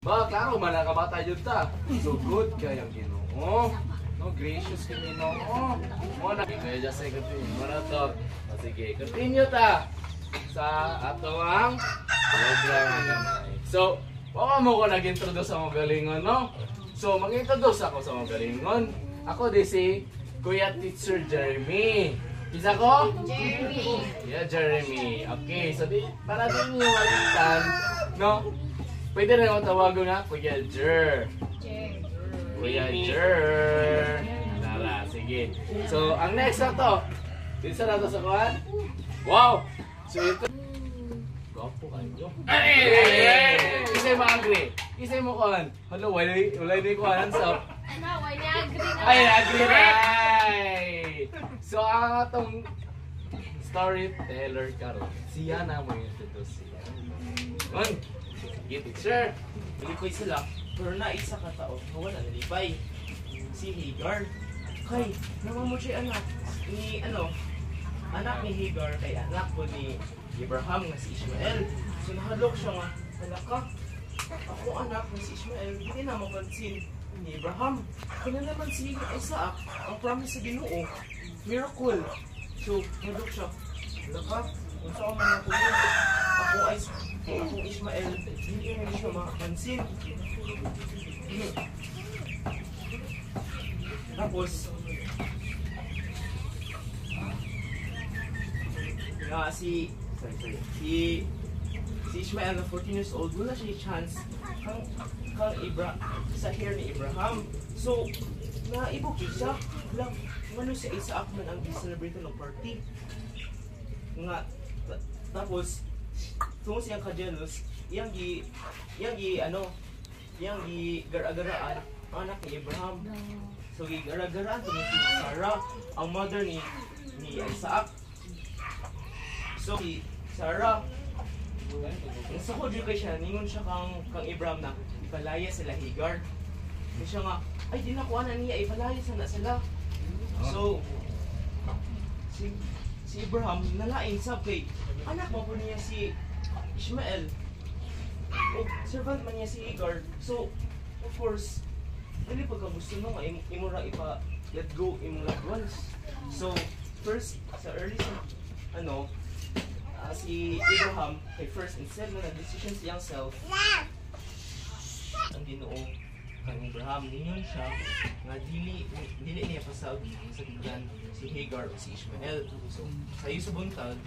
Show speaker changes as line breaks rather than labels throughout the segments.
Ba, klaro man nakabata jud ta. So good kayang Ginoo. No, gracious kay Ginoo. Mo na kaya just say continue. Mo na to. Sige, continue ta sa atong program. So, baka mo ko nag-introduce sa mga galingon, no? So, mag-introduce ako sa mga galingon. Ako di si Kuya Teacher Jeremy. Isa ko?
Jeremy.
Yeah, Jeremy. Okay, so para din nyo malitan, no? Pwede rin ako tawago nga, Kuya Jer. Kuya Jer. Tara, sige. So, ang next na to. Dito na to sa kuhan. Wow! So, ito. Gwapo kayo. Ay! Isay mo agree. Isay mo kuhan. Hello, wala na kuhan. So,
Ano, wala agree na.
ay, agree na! So, ang atong storyteller karon, siya na mo introduce siya. On, sige, teacher.
Nalipay sila, pero na isa ka tao, wala nalipay. Si Hagar. Kay, naman mo siya anak. Anak ni Hagar kay anak ko ni Abraham nga si Ishmael. So nahadlok siya nga, anak ka, ako anak ni si Ishmael, hindi na mapansin ni Abraham. Kaya naman si Isaac, ang promise sa Ginoo, miracle. So, nahadlok siya, anak ka, kung saan man ako yun, akong Ishmael, hindi na siya makapansin. Tapos, si Ishmael na 14 years old, wala siya chance sa hair ni Abraham. So, naibog siya. Ano si Isaac man ang celebrate ng party. Tapos, tungo siyang ka-jealous, iyang gara-garaan ang anak ni Abraham. So, gara-garaan tungo si Sarah, ang mother ni Isaac. So, si Sarah, sa kodyo kay siya, ningon siya kang Abraham na ipalaya sila Hagar. So siya nga, ay di nakuha na niya, ipalaya sana sila. So, si Abraham nalain sa kay anak mo po niya si Ishmael. O servant man niya si Hagar. So, of course, dili pagka gusto nung imo ra let go imong loved ones. So, first, sa early si Abraham kay first instead na nag-decision siyang self ang Ginoo kang Abraham ningon siya nga dili niya pasag sa bigan si Hagar o si Ishmael. So sayo sa buntag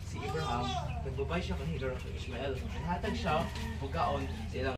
si Abraham nagbabay siya kang Hagar o Ishmael, hatag siya pagkaon sa ilang